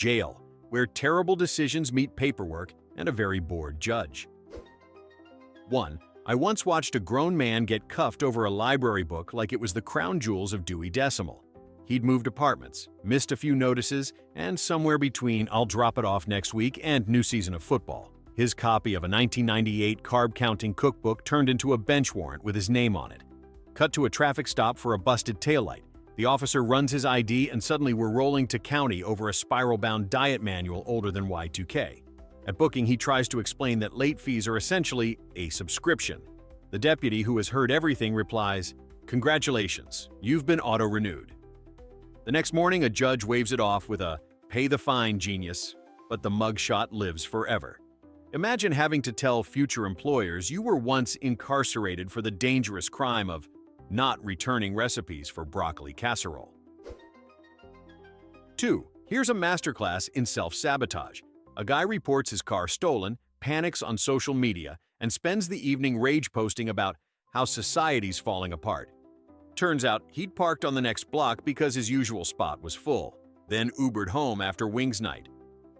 Jail, where terrible decisions meet paperwork and a very bored judge. 1. I once watched a grown man get cuffed over a library book like it was the crown jewels of Dewey Decimal. He'd moved apartments, missed a few notices, and somewhere between "I'll drop it off next week" and new season of football, his copy of a 1998 carb-counting cookbook turned into a bench warrant with his name on it. Cut to a traffic stop for a busted taillight. The officer runs his ID and suddenly we're rolling to county over a spiral-bound diet manual older than Y2K. At booking, he tries to explain that late fees are essentially a subscription. The deputy, who has heard everything, replies, "Congratulations, you've been auto-renewed." The next morning, a judge waves it off with a "pay the fine, genius," but the mugshot lives forever. Imagine having to tell future employers you were once incarcerated for the dangerous crime of not returning recipes for broccoli casserole. 2. Here's a masterclass in self-sabotage. A guy reports his car stolen, panics on social media, and spends the evening rage posting about how society's falling apart. Turns out he'd parked on the next block because his usual spot was full, then Ubered home after Wings night.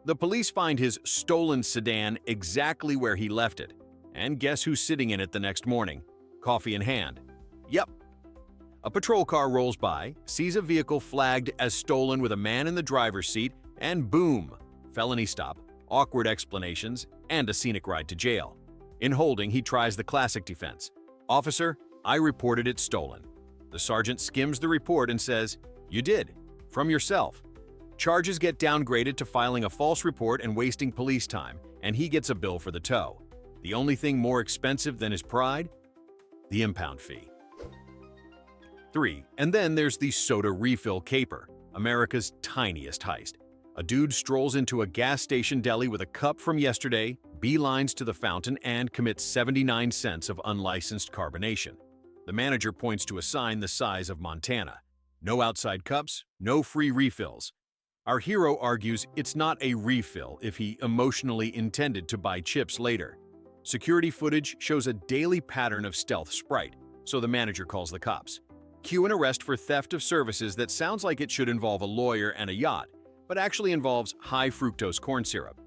The police find his stolen sedan exactly where he left it. And guess who's sitting in it the next morning? Coffee in hand. Yep. A patrol car rolls by, sees a vehicle flagged as stolen with a man in the driver's seat, and boom! Felony stop, awkward explanations, and a scenic ride to jail. In holding, he tries the classic defense. "Officer, I reported it stolen." The sergeant skims the report and says, "You did. From yourself." Charges get downgraded to filing a false report and wasting police time, and he gets a bill for the tow. The only thing more expensive than his pride? The impound fee. 3. And then there's the soda refill caper, America's tiniest heist. A dude strolls into a gas station deli with a cup from yesterday, beelines to the fountain, and commits 79 cents of unlicensed carbonation. The manager points to a sign the size of Montana. No outside cups, no free refills. Our hero argues it's not a refill if he emotionally intended to buy chips later. Security footage shows a daily pattern of stealth Sprite, so the manager calls the cops. Cue an arrest for theft of services that sounds like it should involve a lawyer and a yacht, but actually involves high-fructose corn syrup.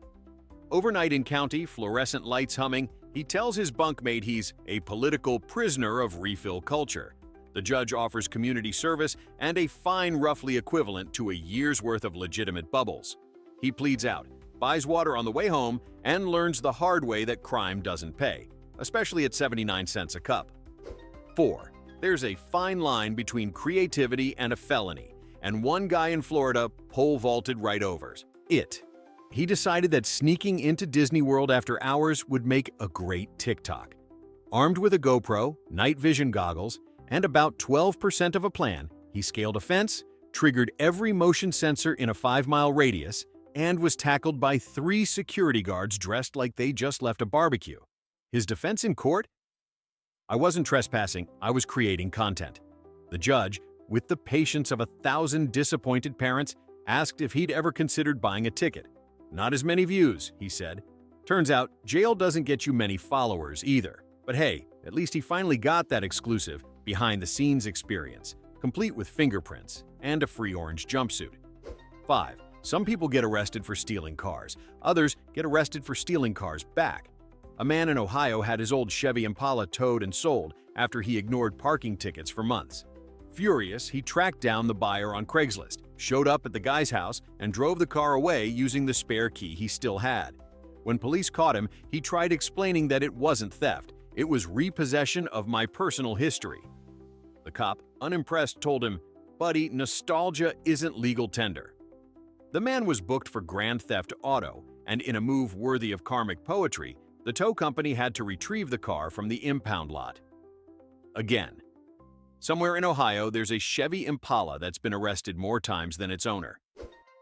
Overnight in county, fluorescent lights humming, he tells his bunkmate he's a political prisoner of refill culture. The judge offers community service and a fine roughly equivalent to a year's worth of legitimate bubbles. He pleads out, buys water on the way home, and learns the hard way that crime doesn't pay, especially at 79 cents a cup. 4. There's a fine line between creativity and a felony, and one guy in Florida pole vaulted right overs. He decided that sneaking into Disney World after hours would make a great TikTok. Armed with a GoPro, night vision goggles, and about 12% of a plan, he scaled a fence, triggered every motion sensor in a 5-mile radius, and was tackled by 3 security guards dressed like they just left a barbecue. His defense in court? "I wasn't trespassing, I was creating content." The judge, with the patience of 1,000 disappointed parents, asked if he'd ever considered buying a ticket. "Not as many views," he said. Turns out, jail doesn't get you many followers either. But hey, at least he finally got that exclusive, behind-the-scenes experience, complete with fingerprints and a free orange jumpsuit. 5. Some people get arrested for stealing cars. Others get arrested for stealing cars back. A man in Ohio had his old Chevy Impala towed and sold after he ignored parking tickets for months. Furious, he tracked down the buyer on Craigslist, showed up at the guy's house, and drove the car away using the spare key he still had. When police caught him, he tried explaining that it wasn't theft. It was repossession of my personal history. The cop, unimpressed, told him, "Buddy, nostalgia isn't legal tender." The man was booked for grand theft auto, and in a move worthy of karmic poetry, the tow company had to retrieve the car from the impound lot. Again. Somewhere in Ohio, there's a Chevy Impala that's been arrested more times than its owner.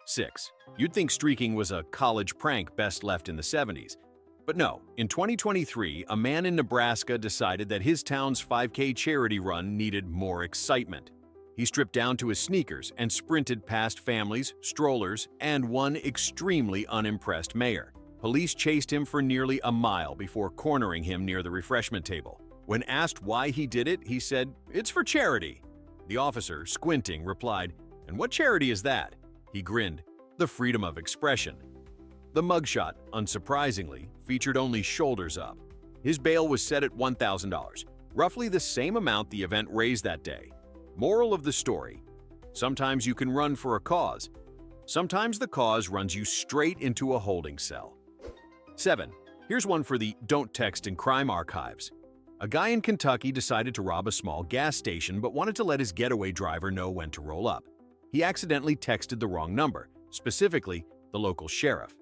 6. You'd think streaking was a college prank best left in the 70s. But no, in 2023, a man in Nebraska decided that his town's 5K charity run needed more excitement. He stripped down to his sneakers and sprinted past families, strollers, and one extremely unimpressed mayor. Police chased him for nearly a mile before cornering him near the refreshment table. When asked why he did it, he said, "It's for charity." The officer, squinting, replied, "And what charity is that?" He grinned, the freedom of expression. The mugshot, unsurprisingly, featured only shoulders up. His bail was set at $1,000, roughly the same amount the event raised that day. Moral of the story: sometimes you can run for a cause. Sometimes the cause runs you straight into a holding cell. 7. Here's one for the Don't Text in Crime archives. A guy in Kentucky decided to rob a small gas station but wanted to let his getaway driver know when to roll up. He accidentally texted the wrong number, specifically the local sheriff.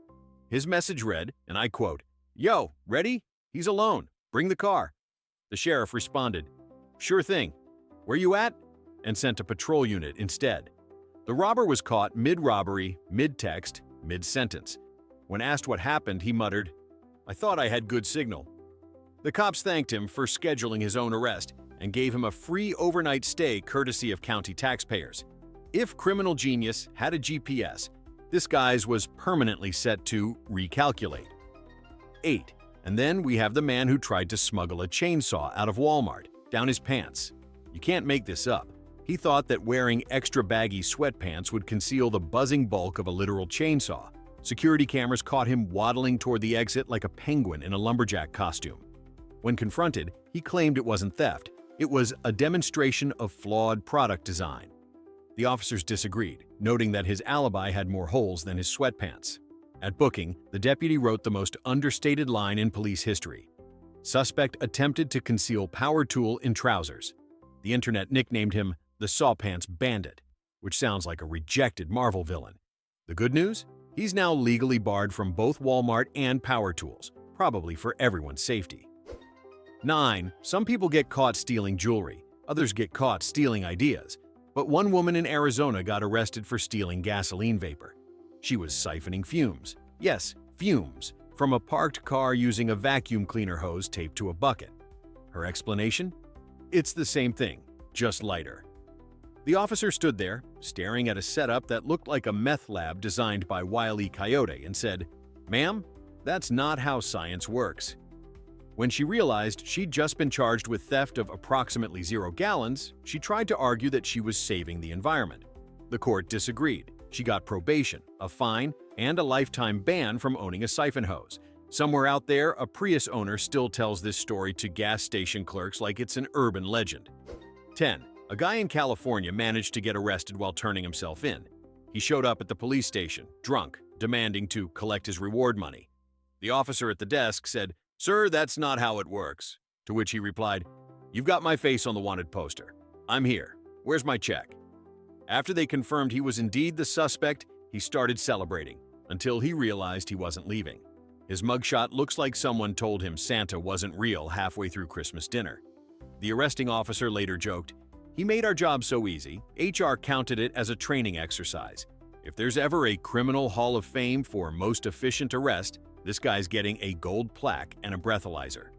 His message read, and I quote, "Yo, ready? He's alone. Bring the car." The sheriff responded, "Sure thing. Where you at?" and sent a patrol unit instead. The robber was caught mid-robbery, mid-text, mid-sentence. When asked what happened, he muttered, "I thought I had good signal." The cops thanked him for scheduling his own arrest and gave him a free overnight stay courtesy of county taxpayers. If criminal genius had a GPS, this guy's was permanently set to recalculate. 8. And then we have the man who tried to smuggle a chainsaw out of Walmart down his pants. You can't make this up. He thought that wearing extra baggy sweatpants would conceal the buzzing bulk of a literal chainsaw. Security cameras caught him waddling toward the exit like a penguin in a lumberjack costume. When confronted, he claimed it wasn't theft. It was a demonstration of flawed product design. The officers disagreed, noting that his alibi had more holes than his sweatpants. At booking, the deputy wrote the most understated line in police history. Suspect attempted to conceal power tool in trousers. The internet nicknamed him the Sawpants Bandit, which sounds like a rejected Marvel villain. The good news? He's now legally barred from both Walmart and power tools, probably for everyone's safety. 9. Some people get caught stealing jewelry. Others get caught stealing ideas. But one woman in Arizona got arrested for stealing gasoline vapor. She was siphoning fumes. Yes, fumes, from a parked car using a vacuum cleaner hose taped to a bucket. Her explanation? It's the same thing, just lighter. The officer stood there, staring at a setup that looked like a meth lab designed by Wile E. Coyote, and said, "Ma'am, that's not how science works." When she realized she'd just been charged with theft of approximately 0 gallons, she tried to argue that she was saving the environment. The court disagreed. She got probation, a fine, and a lifetime ban from owning a siphon hose. Somewhere out there, a Prius owner still tells this story to gas station clerks like it's an urban legend. 10. A guy in California managed to get arrested while turning himself in. He showed up at the police station, drunk, demanding to collect his reward money. The officer at the desk said, "Sir, that's not how it works." To which he replied, "You've got my face on the wanted poster. I'm here. Where's my check?" After they confirmed he was indeed the suspect, he started celebrating, until he realized he wasn't leaving. His mugshot looks like someone told him Santa wasn't real halfway through Christmas dinner. The arresting officer later joked, "He made our job so easy, HR counted it as a training exercise. If there's ever a criminal hall of fame for most efficient arrest, this guy's getting a gold plaque and a breathalyzer."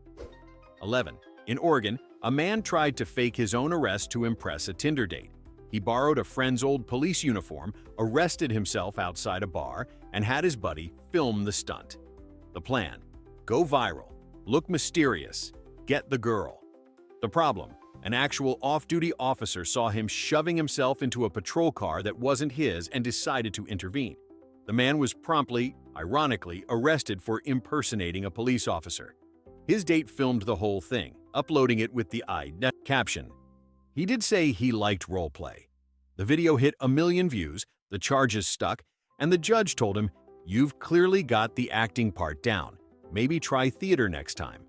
11. In Oregon, a man tried to fake his own arrest to impress a Tinder date. He borrowed a friend's old police uniform, arrested himself outside a bar, and had his buddy film the stunt. The plan: go viral, look mysterious, get the girl. The problem: an actual off-duty officer saw him shoving himself into a patrol car that wasn't his and decided to intervene. The man was promptly, ironically, arrested for impersonating a police officer. His date filmed the whole thing, uploading it with the idiotic caption. He did say he liked roleplay. The video hit 1 million views, the charges stuck, and the judge told him, "You've clearly got the acting part down. Maybe try theater next time."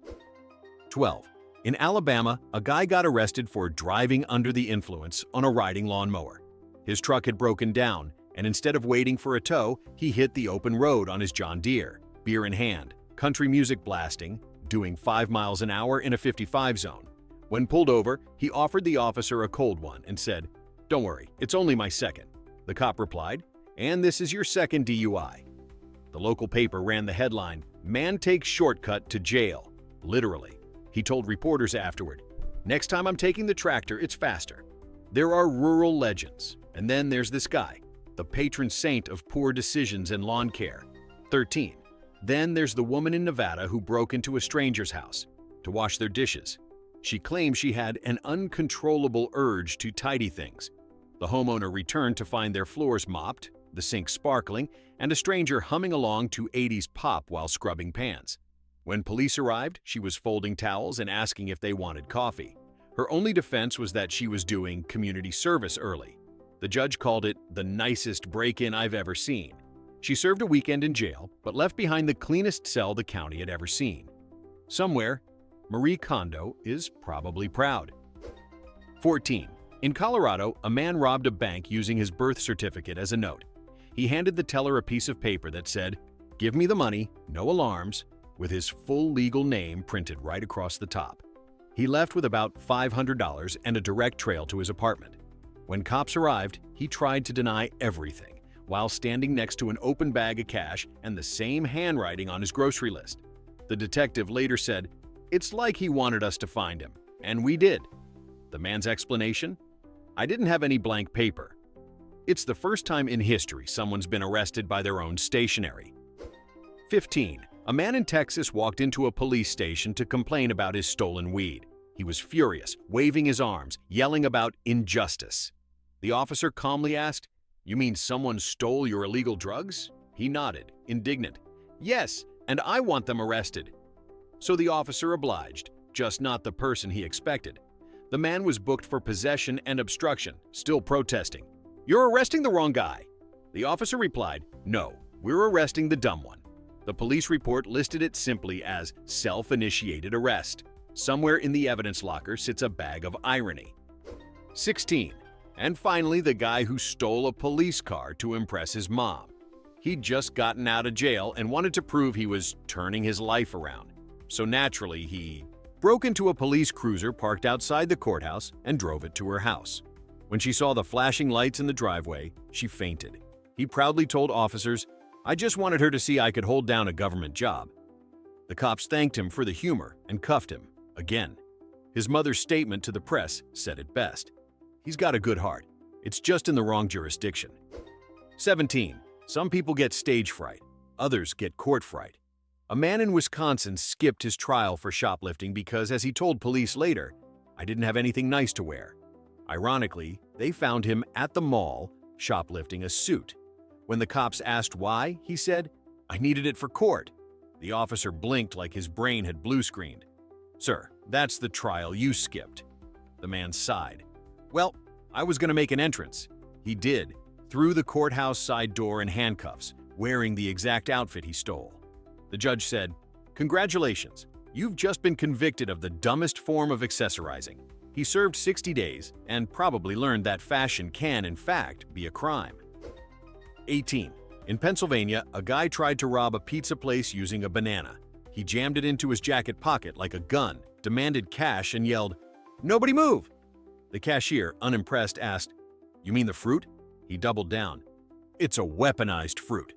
12. In Alabama, a guy got arrested for driving under the influence on a riding lawnmower. His truck had broken down, and instead of waiting for a tow, he hit the open road on his John Deere, beer in hand, country music blasting, doing 5 miles an hour in a 55 zone. When pulled over, he offered the officer a cold one and said, "Don't worry, it's only my second." The cop replied, "And this is your second DUI." The local paper ran the headline, "Man takes shortcut to jail." Literally. He told reporters afterward, "Next time I'm taking the tractor, it's faster." There are rural legends, and then there's this guy, the patron saint of poor decisions and lawn care. 13. Then there's the woman in Nevada who broke into a stranger's house to wash their dishes. She claimed she had an uncontrollable urge to tidy things. The homeowner returned to find their floors mopped, the sink sparkling, and a stranger humming along to 80s pop while scrubbing pans. When police arrived, she was folding towels and asking if they wanted coffee. Her only defense was that she was doing community service early. The judge called it the nicest break-in I've ever seen. She served a weekend in jail, but left behind the cleanest cell the county had ever seen. Somewhere, Marie Kondo is probably proud. 14. In Colorado, a man robbed a bank using his birth certificate as a note. He handed the teller a piece of paper that said, "Give me the money, no alarms," with his full legal name printed right across the top. He left with about $500 and a direct trail to his apartment. When cops arrived, he tried to deny everything, while standing next to an open bag of cash and the same handwriting on his grocery list. The detective later said, "It's like he wanted us to find him, and we did." The man's explanation? "I didn't have any blank paper." It's the first time in history someone's been arrested by their own stationery. 15. A man in Texas walked into a police station to complain about his stolen weed. He was furious, waving his arms, yelling about injustice. The officer calmly asked, "You mean someone stole your illegal drugs?" He nodded, indignant. "Yes, and I want them arrested." So the officer obliged, just not the person he expected. The man was booked for possession and obstruction, still protesting. "You're arresting the wrong guy." The officer replied, "No, we're arresting the dumb one." The police report listed it simply as self-initiated arrest. Somewhere in the evidence locker sits a bag of irony. 16. And finally, the guy who stole a police car to impress his mom. He'd just gotten out of jail and wanted to prove he was turning his life around. So naturally, he broke into a police cruiser parked outside the courthouse and drove it to her house. When she saw the flashing lights in the driveway, she fainted. He proudly told officers, "I just wanted her to see I could hold down a government job." The cops thanked him for the humor and cuffed him again. His mother's statement to the press said it best. "He's got a good heart. It's just in the wrong jurisdiction." 17. Some people get stage fright. Others get court fright. A man in Wisconsin skipped his trial for shoplifting because, as he told police later, "I didn't have anything nice to wear." Ironically, they found him at the mall shoplifting a suit. When the cops asked why, he said, "I needed it for court." The officer blinked like his brain had blue-screened. "Sir, that's the trial you skipped." The man sighed. "Well, I was going to make an entrance." He did, through the courthouse side door in handcuffs, wearing the exact outfit he stole. The judge said, "Congratulations, you've just been convicted of the dumbest form of accessorizing." He served 60 days and probably learned that fashion can, in fact, be a crime. 18. In Pennsylvania, a guy tried to rob a pizza place using a banana. He jammed it into his jacket pocket like a gun, demanded cash, and yelled, "Nobody move!" The cashier, unimpressed, asked, "You mean the fruit?" He doubled down. "It's a weaponized fruit."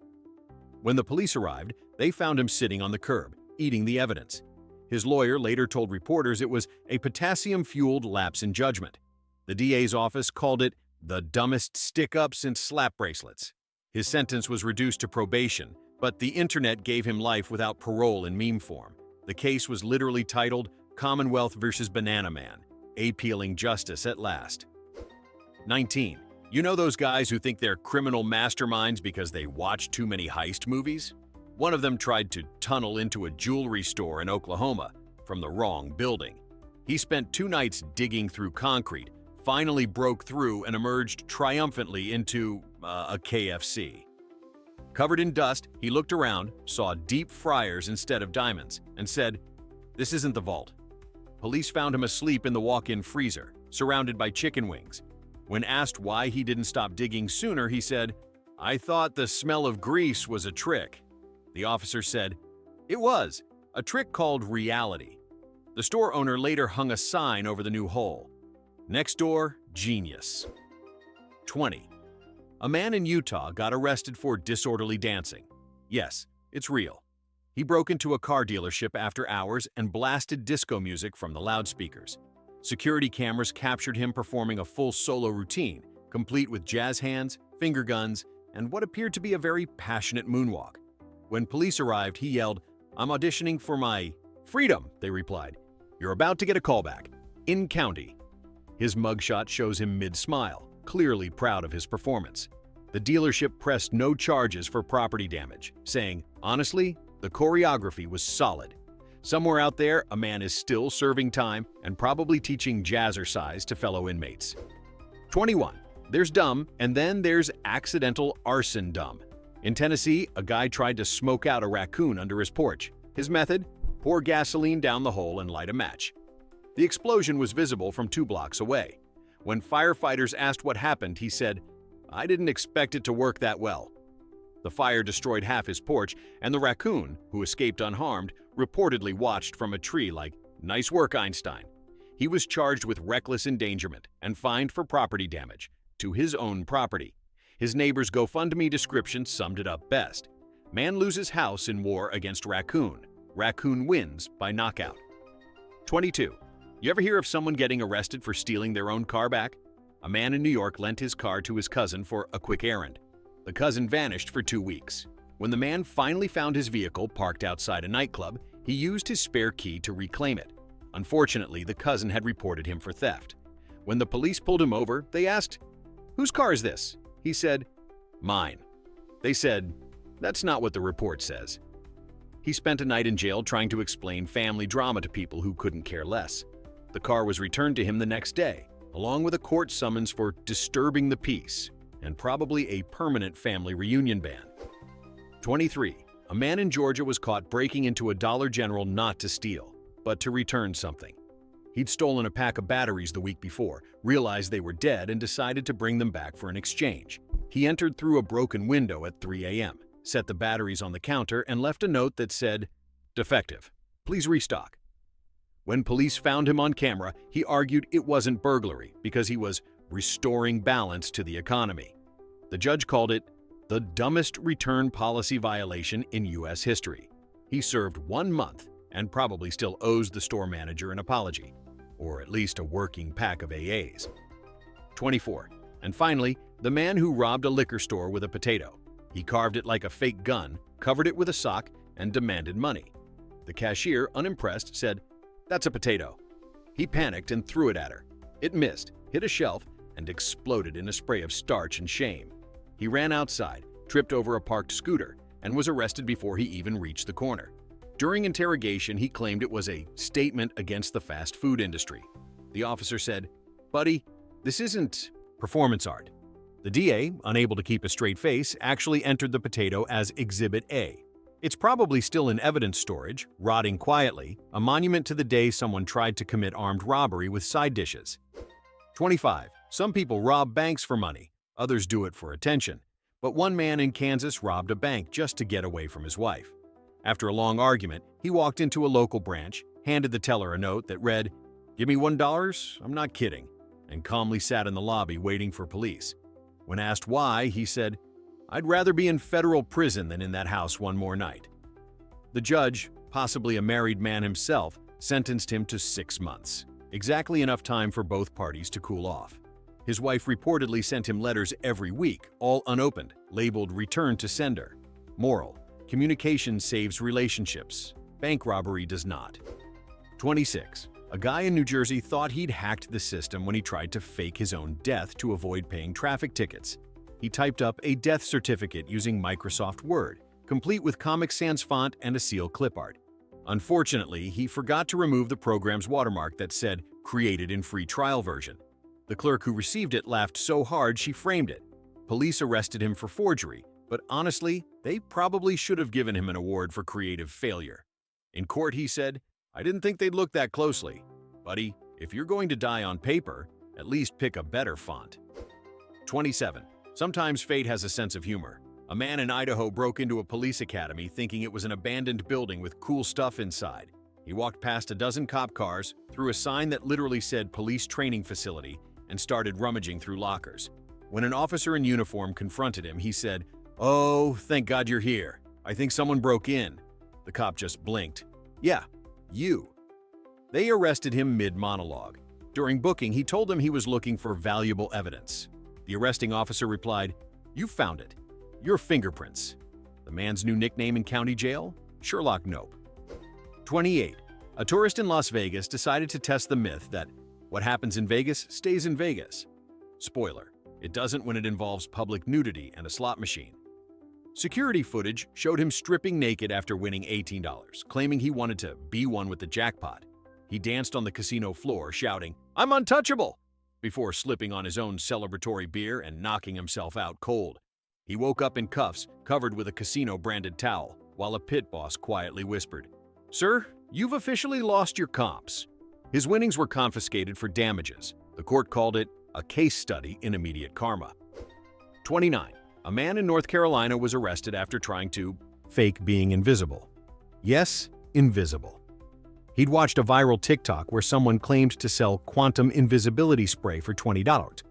When the police arrived, they found him sitting on the curb, eating the evidence. His lawyer later told reporters it was a potassium-fueled lapse in judgment. The DA's office called it the dumbest stick-up since slap bracelets. His sentence was reduced to probation, but the internet gave him life without parole in meme form. The case was literally titled Commonwealth vs. Banana Man, appealing justice at last. 19. You know those guys who think they're criminal masterminds because they watch too many heist movies? One of them tried to tunnel into a jewelry store in Oklahoma from the wrong building. He spent 2 nights digging through concrete, finally broke through and emerged triumphantly into a KFC. Covered in dust, he looked around, saw deep fryers instead of diamonds, and said, "This isn't the vault." Police found him asleep in the walk-in freezer, surrounded by chicken wings. When asked why he didn't stop digging sooner, he said, "I thought the smell of grease was a trick." The officer said, "It was, a trick called reality." The store owner later hung a sign over the new hole. Next door, genius. 20. A man in Utah got arrested for disorderly dancing. Yes, it's real. He broke into a car dealership after hours and blasted disco music from the loudspeakers. Security cameras captured him performing a full solo routine, complete with jazz hands, finger guns, and what appeared to be a very passionate moonwalk. When police arrived, he yelled, "I'm auditioning for my freedom," they replied. "You're about to get a callback. In county." His mugshot shows him mid-smile, clearly proud of his performance. The dealership pressed no charges for property damage, saying, honestly, the choreography was solid. Somewhere out there, a man is still serving time and probably teaching jazzercise to fellow inmates. 21. There's dumb, and then there's accidental arson dumb. In Tennessee, a guy tried to smoke out a raccoon under his porch. His method? Pour gasoline down the hole and light a match. The explosion was visible from 2 blocks away. When firefighters asked what happened, he said, "I didn't expect it to work that well." The fire destroyed half his porch, and the raccoon, who escaped unharmed, reportedly watched from a tree like, "Nice work, Einstein." He was charged with reckless endangerment and fined for property damage to his own property. His neighbor's GoFundMe description summed it up best. Man loses house in war against raccoon. Raccoon wins by knockout. 22. You ever hear of someone getting arrested for stealing their own car back? A man in New York lent his car to his cousin for a quick errand. The cousin vanished for 2 weeks. When the man finally found his vehicle parked outside a nightclub, he used his spare key to reclaim it. Unfortunately, the cousin had reported him for theft. When the police pulled him over, they asked, "Whose car is this?" He said, "Mine." They said, "That's not what the report says." He spent a night in jail trying to explain family drama to people who couldn't care less. The car was returned to him the next day, along with a court summons for disturbing the peace and probably a permanent family reunion ban. 23. A man in Georgia was caught breaking into a Dollar General not to steal, but to return something. He'd stolen a pack of batteries the week before, realized they were dead, and decided to bring them back for an exchange. He entered through a broken window at 3 a.m., set the batteries on the counter, and left a note that said, "Defective. Please restock." When police found him on camera, he argued it wasn't burglary because he was restoring balance to the economy. The judge called it the dumbest return policy violation in U.S. history. He served 1 month and probably still owes the store manager an apology, or at least a working pack of AAs. 24. And finally, the man who robbed a liquor store with a potato. He carved it like a fake gun, covered it with a sock, and demanded money. The cashier, unimpressed, said, "That's a potato." He panicked and threw it at her. It missed, hit a shelf, and exploded in a spray of starch and shame. He ran outside, tripped over a parked scooter, and was arrested before he even reached the corner. During interrogation, he claimed it was a statement against the fast food industry. The officer said, "Buddy, this isn't performance art." The DA, unable to keep a straight face, actually entered the potato as Exhibit A. It's probably still in evidence storage, rotting quietly, a monument to the day someone tried to commit armed robbery with side dishes. 25. Some people rob banks for money, others do it for attention. But one man in Kansas robbed a bank just to get away from his wife. After a long argument, he walked into a local branch, handed the teller a note that read, "Give me $1, I'm not kidding," and calmly sat in the lobby waiting for police. When asked why, he said, "I'd rather be in federal prison than in that house one more night." The judge, possibly a married man himself, sentenced him to 6 months, exactly enough time for both parties to cool off. His wife reportedly sent him letters every week, all unopened, labeled "Return to Sender." Moral: communication saves relationships. Bank robbery does not. 26. A guy in New Jersey thought he'd hacked the system when he tried to fake his own death to avoid paying traffic tickets. He typed up a death certificate using Microsoft Word, complete with Comic Sans font and a seal clip art. Unfortunately, he forgot to remove the program's watermark that said "Created in free trial version." The clerk who received it laughed so hard she framed it. Police arrested him for forgery, but honestly, they probably should have given him an award for creative failure. In court, he said, "I didn't think they'd look that closely. Buddy, if you're going to die on paper, at least pick a better font." 27. Sometimes fate has a sense of humor. A man in Idaho broke into a police academy thinking it was an abandoned building with cool stuff inside. He walked past a dozen cop cars, threw a sign that literally said "Police Training Facility," and started rummaging through lockers. When an officer in uniform confronted him, he said, "Oh, thank God you're here. I think someone broke in." The cop just blinked. "Yeah, you." They arrested him mid-monologue. During booking, he told them he was looking for valuable evidence. The arresting officer replied, "You found it. Your fingerprints." The man's new nickname in county jail? Sherlock Nope. 28. A tourist in Las Vegas decided to test the myth that what happens in Vegas stays in Vegas. Spoiler: It doesn't when it involves public nudity and a slot machine. Security footage showed him stripping naked after winning $18, claiming he wanted to be one with the jackpot. He danced on the casino floor, shouting, "I'm untouchable!" before slipping on his own celebratory beer and knocking himself out cold. He woke up in cuffs, covered with a casino-branded towel, while a pit boss quietly whispered, "Sir, you've officially lost your comps." His winnings were confiscated for damages. The court called it a case study in immediate karma. 29. A man in North Carolina was arrested after trying to fake being invisible. Yes, invisible. He'd watched a viral TikTok where someone claimed to sell quantum invisibility spray for $20.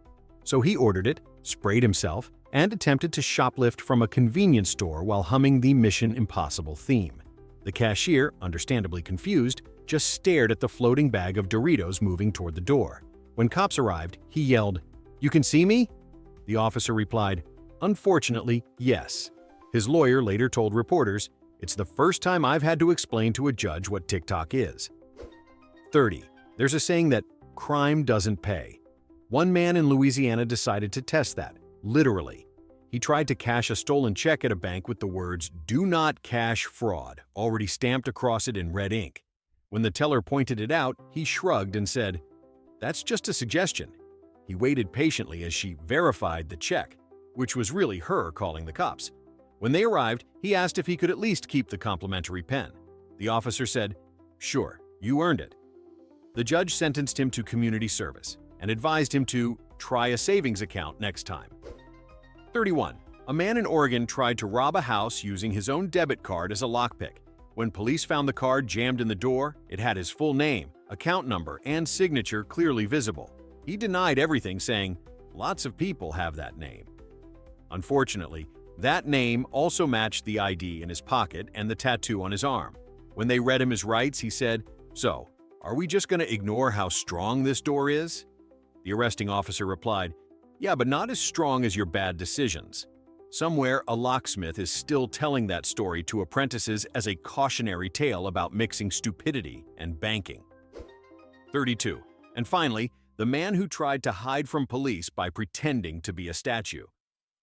So he ordered it, sprayed himself, and attempted to shoplift from a convenience store while humming the Mission Impossible theme. The cashier, understandably confused, just stared at the floating bag of Doritos moving toward the door. When cops arrived, he yelled, "You can see me?" The officer replied, "Unfortunately, yes." His lawyer later told reporters, "It's the first time I've had to explain to a judge what TikTok is." 30. There's a saying that crime doesn't pay. One man in Louisiana decided to test that, literally. He tried to cash a stolen check at a bank with the words "Do not cash fraud" already stamped across it in red ink. When the teller pointed it out, he shrugged and said, "That's just a suggestion." He waited patiently as she verified the check, which was really her calling the cops. When they arrived, he asked if he could at least keep the complimentary pen. The officer said, "Sure, you earned it." The judge sentenced him to community service and advised him to try a savings account next time. 31. A man in Oregon tried to rob a house using his own debit card as a lockpick. When police found the card jammed in the door, it had his full name, account number, and signature clearly visible. He denied everything, saying, "Lots of people have that name." Unfortunately, that name also matched the ID in his pocket and the tattoo on his arm. When they read him his rights, he said, "So, are we just going to ignore how strong this door is?" The arresting officer replied, "Yeah, but not as strong as your bad decisions." Somewhere, a locksmith is still telling that story to apprentices as a cautionary tale about mixing stupidity and banking. 32. And finally, the man who tried to hide from police by pretending to be a statue.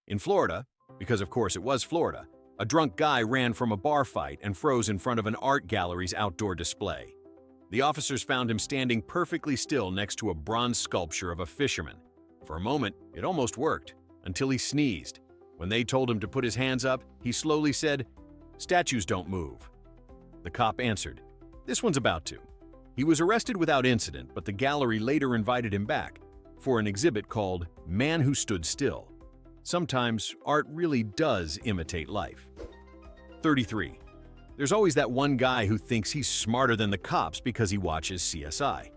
In Florida, because of course it was Florida, a drunk guy ran from a bar fight and froze in front of an art gallery's outdoor display. The officers found him standing perfectly still next to a bronze sculpture of a fisherman. For a moment, it almost worked, until he sneezed. When they told him to put his hands up, he slowly said, "Statues don't move." The cop answered, "This one's about to." He was arrested without incident, but the gallery later invited him back for an exhibit called "Man Who Stood Still." Sometimes art really does imitate life. 33. There's always that one guy who thinks he's smarter than the cops because he watches CSI.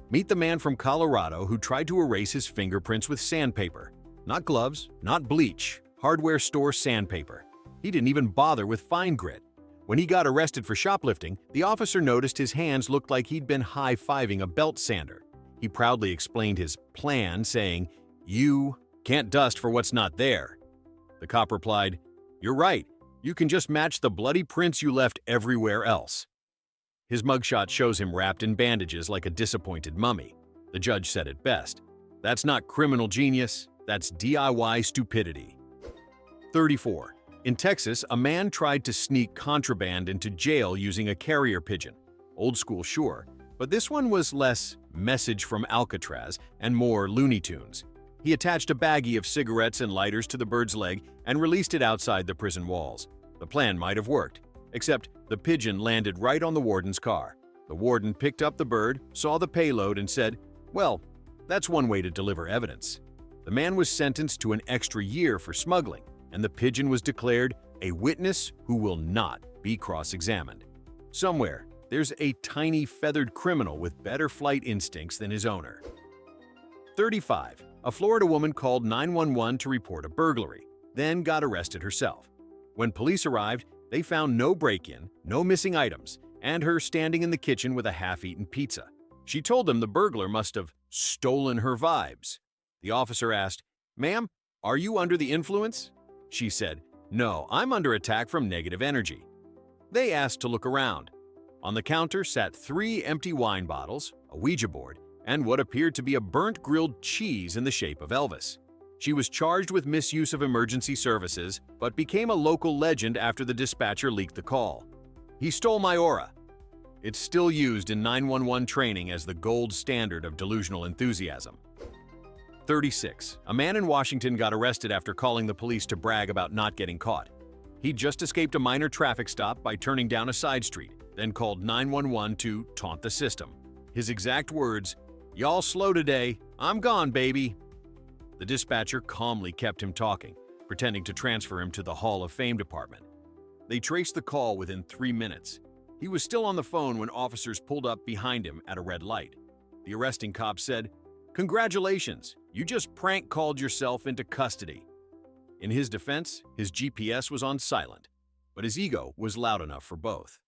Meet the man from Colorado who tried to erase his fingerprints with sandpaper. Not gloves, not bleach, hardware store sandpaper. He didn't even bother with fine grit. When he got arrested for shoplifting, the officer noticed his hands looked like he'd been high-fiving a belt sander. He proudly explained his plan, saying, "You can't dust for what's not there." The cop replied, "You're right. You can just match the bloody prints you left everywhere else." His mugshot shows him wrapped in bandages like a disappointed mummy. The judge said it best, "That's not criminal genius, that's DIY stupidity." 34. In Texas, a man tried to sneak contraband into jail using a carrier pigeon. Old school, sure, but this one was less Message from Alcatraz and more Looney Tunes. He attached a baggie of cigarettes and lighters to the bird's leg and released it outside the prison walls. The plan might have worked, except the pigeon landed right on the warden's car. The warden picked up the bird, saw the payload, and said, "Well, that's one way to deliver evidence." The man was sentenced to an extra year for smuggling, and the pigeon was declared a witness who will not be cross-examined. Somewhere, there's a tiny feathered criminal with better flight instincts than his owner. 35. A Florida woman called 911 to report a burglary, then got arrested herself. When police arrived, they found no break-in, no missing items, and her standing in the kitchen with a half-eaten pizza. She told them the burglar must have stolen her vibes. The officer asked, "Ma'am, are you under the influence?" She said, "No, I'm under attack from negative energy." They asked to look around. On the counter sat 3 empty wine bottles, a Ouija board, and what appeared to be a burnt grilled cheese in the shape of Elvis. She was charged with misuse of emergency services, but became a local legend after the dispatcher leaked the call. "He stole my aura." It's still used in 911 training as the gold standard of delusional enthusiasm. 36. A man in Washington got arrested after calling the police to brag about not getting caught. He just escaped a minor traffic stop by turning down a side street, then called 911 to taunt the system. His exact words, "Y'all slow today, I'm gone, baby." The dispatcher calmly kept him talking, pretending to transfer him to the Hall of Fame department. They traced the call within 3 minutes. He was still on the phone when officers pulled up behind him at a red light. The arresting cop said, "Congratulations, you just prank called yourself into custody." In his defense, his GPS was on silent, but his ego was loud enough for both.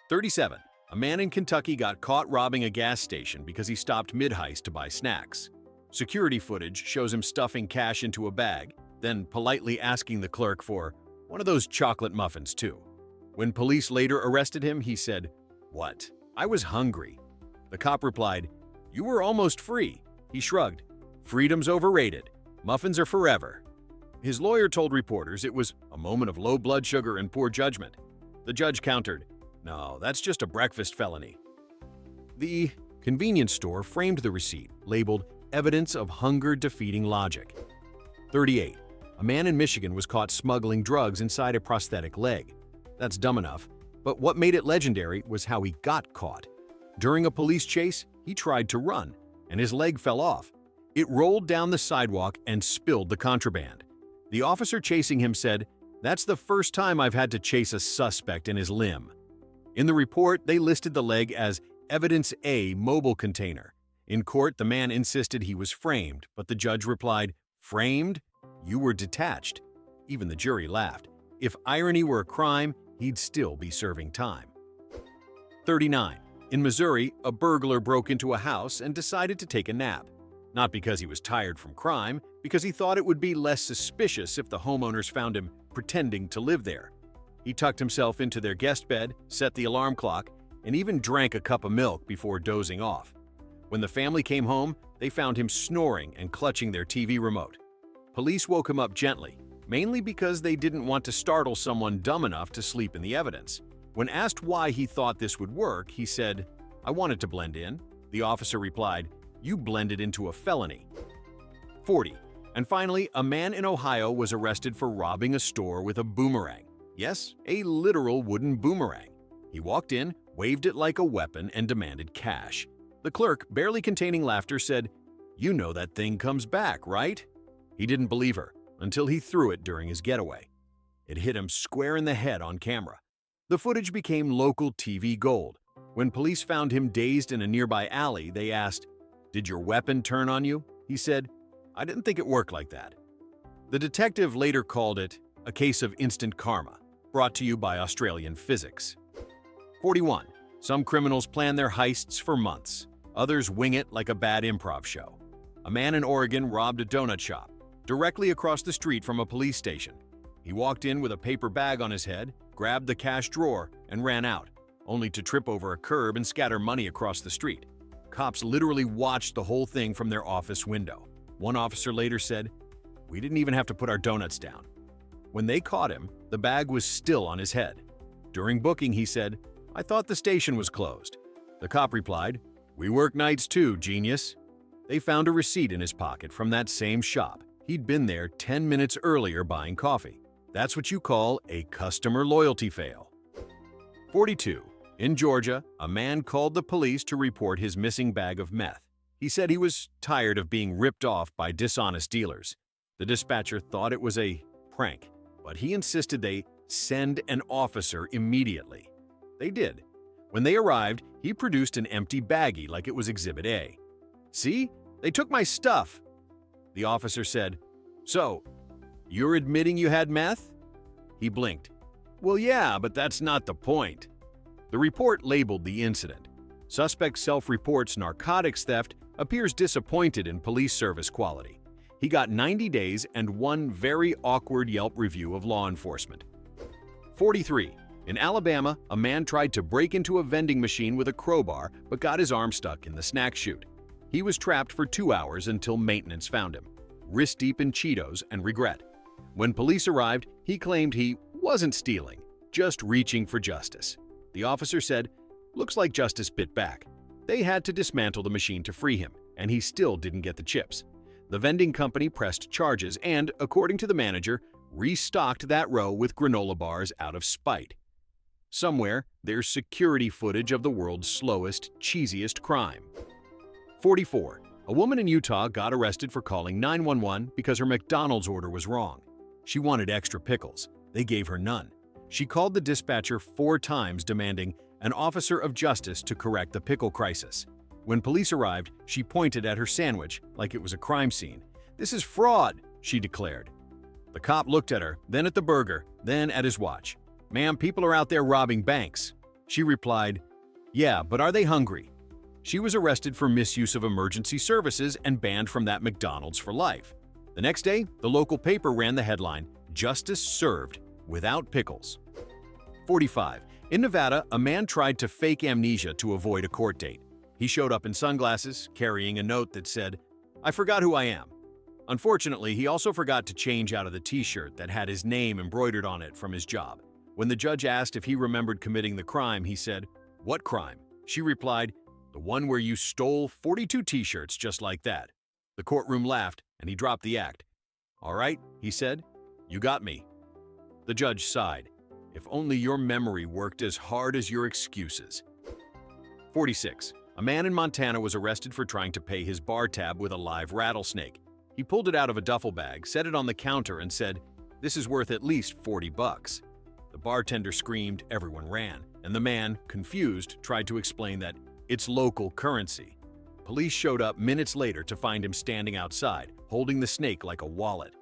37. A man in Kentucky got caught robbing a gas station because he stopped mid-heist to buy snacks. Security footage shows him stuffing cash into a bag, then politely asking the clerk for one of those chocolate muffins too. When police later arrested him, he said, "What? I was hungry." The cop replied, "You were almost free." He shrugged, "Freedom's overrated. Muffins are forever." His lawyer told reporters it was a moment of low blood sugar and poor judgment. The judge countered, "No, that's just a breakfast felony." The convenience store framed the receipt, labeled "Evidence of Hunger Defeating Logic." 38. A man in Michigan was caught smuggling drugs inside a prosthetic leg. That's dumb enough, but what made it legendary was how he got caught. During a police chase, he tried to run, and his leg fell off. It rolled down the sidewalk and spilled the contraband. The officer chasing him said, "That's the first time I've had to chase a suspect in his limb." In the report, they listed the leg as Evidence A mobile container. In court, the man insisted he was framed, but the judge replied, "Framed? You were detached." Even the jury laughed. If irony were a crime, he'd still be serving time. 39. In Missouri, a burglar broke into a house and decided to take a nap. Not because he was tired from crime, because he thought it would be less suspicious if the homeowners found him pretending to live there. He tucked himself into their guest bed, set the alarm clock, and even drank a cup of milk before dozing off. When the family came home, they found him snoring and clutching their TV remote. Police woke him up gently, mainly because they didn't want to startle someone dumb enough to sleep in the evidence. When asked why he thought this would work, he said, "I wanted to blend in." The officer replied, "You blended into a felony." 40. And finally, a man in Ohio was arrested for robbing a store with a boomerang. Yes, a literal wooden boomerang. He walked in, waved it like a weapon, and demanded cash. The clerk, barely containing laughter, said, "You know that thing comes back, right?" He didn't believe her until he threw it during his getaway. It hit him square in the head on camera. The footage became local TV gold. When police found him dazed in a nearby alley, they asked, "Did your weapon turn on you?" He said, "I didn't think it worked like that." The detective later called it a case of instant karma, brought to you by Australian physics. 41. Some criminals plan their heists for months. Others wing it like a bad improv show. A man in Oregon robbed a donut shop, directly across the street from a police station. He walked in with a paper bag on his head, grabbed the cash drawer, and ran out, only to trip over a curb and scatter money across the street. Cops literally watched the whole thing from their office window. One officer later said, "We didn't even have to put our donuts down." When they caught him, the bag was still on his head. During booking, he said, "I thought the station was closed." The cop replied, "We work nights too, genius." They found a receipt in his pocket from that same shop. He'd been there 10 minutes earlier buying coffee. That's what you call a customer loyalty fail. 42. In Georgia, a man called the police to report his missing bag of meth. He said he was tired of being ripped off by dishonest dealers. The dispatcher thought it was a prank, but he insisted they send an officer immediately. They did. When they arrived, he produced an empty baggie like it was Exhibit A. "See? They took my stuff." The officer said, "So, you're admitting you had meth?" He blinked. "Well, yeah, but that's not the point." The report labeled the incident. Suspect self-reports narcotics theft, appears disappointed in police service quality. He got 90 days and one very awkward Yelp review of law enforcement. 43. In Alabama, a man tried to break into a vending machine with a crowbar but got his arm stuck in the snack chute. He was trapped for 2 hours until maintenance found him. wrist-deep in Cheetos and regret. When police arrived, he claimed he wasn't stealing, just reaching for justice. The officer said, "Looks like justice bit back." They had to dismantle the machine to free him, and he still didn't get the chips. The vending company pressed charges and, according to the manager, restocked that row with granola bars out of spite. Somewhere, there's security footage of the world's slowest, cheesiest crime. 44. A woman in Utah got arrested for calling 911 because her McDonald's order was wrong. She wanted extra pickles. They gave her none. She called the dispatcher 4 times demanding an officer of justice to correct the pickle crisis. When police arrived, she pointed at her sandwich like it was a crime scene. "This is fraud," she declared. The cop looked at her, then at the burger, then at his watch. "Ma'am, people are out there robbing banks." She replied, "Yeah, but are they hungry?" She was arrested for misuse of emergency services and banned from that McDonald's for life. The next day, the local paper ran the headline, "Justice Served Without Pickles." 45. In Nevada, a man tried to fake amnesia to avoid a court date. He showed up in sunglasses, carrying a note that said, "I forgot who I am." Unfortunately, he also forgot to change out of the t-shirt that had his name embroidered on it from his job. When the judge asked if he remembered committing the crime, he said, "What crime?" She replied, "The one where you stole 42 t-shirts just like that." The courtroom laughed, and he dropped the act. "All right," he said, "you got me." The judge sighed. "If only your memory worked as hard as your excuses." 46. A man in Montana was arrested for trying to pay his bar tab with a live rattlesnake. He pulled it out of a duffel bag, set it on the counter, and said, "This is worth at least $40. The bartender screamed, everyone ran, and the man, confused, tried to explain that it's local currency. Police showed up minutes later to find him standing outside, holding the snake like a wallet.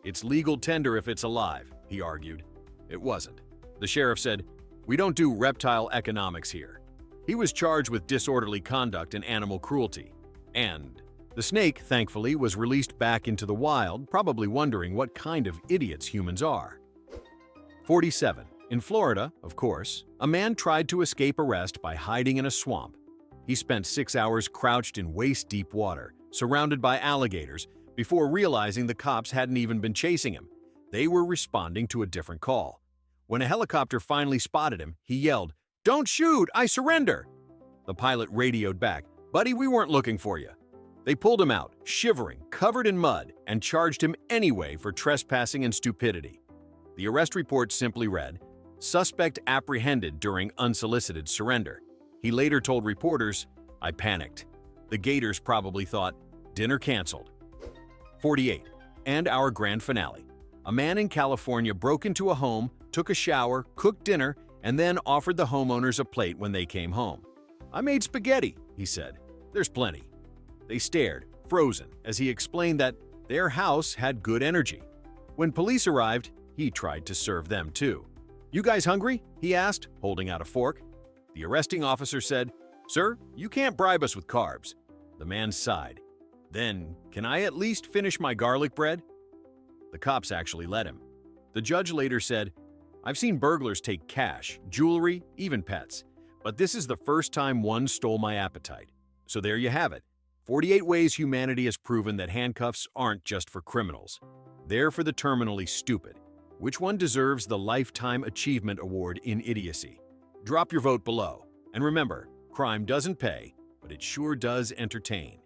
"It's legal tender if it's alive," he argued. It wasn't. The sheriff said, "We don't do reptile economics here." He was charged with disorderly conduct and animal cruelty. And the snake, thankfully, was released back into the wild, probably wondering what kind of idiots humans are. 47. In Florida, of course, a man tried to escape arrest by hiding in a swamp. He spent 6 hours crouched in waist-deep water, surrounded by alligators, before realizing the cops hadn't even been chasing him. They were responding to a different call. When a helicopter finally spotted him, he yelled, "Don't shoot! I surrender!" The pilot radioed back, "Buddy, we weren't looking for you." They pulled him out, shivering, covered in mud, and charged him anyway for trespassing and stupidity. The arrest report simply read, "Suspect apprehended during unsolicited surrender." He later told reporters, "I panicked." The gators probably thought, "Dinner canceled." 48. And our grand finale. A man in California broke into a home, took a shower, cooked dinner, and then offered the homeowners a plate when they came home. "I made spaghetti," he said. "There's plenty." They stared, frozen, as he explained that their house had good energy. When police arrived, he tried to serve them too. "You guys hungry?" he asked, holding out a fork. The arresting officer said, "Sir, you can't bribe us with carbs." The man sighed. "Then, can I at least finish my garlic bread?" The cops actually let him. The judge later said, "I've seen burglars take cash, jewelry, even pets, but this is the first time one stole my appetite." So there you have it. 48 ways humanity has proven that handcuffs aren't just for criminals. They're for the terminally stupid. Which one deserves the Lifetime Achievement Award in idiocy? Drop your vote below. And remember, crime doesn't pay, but it sure does entertain.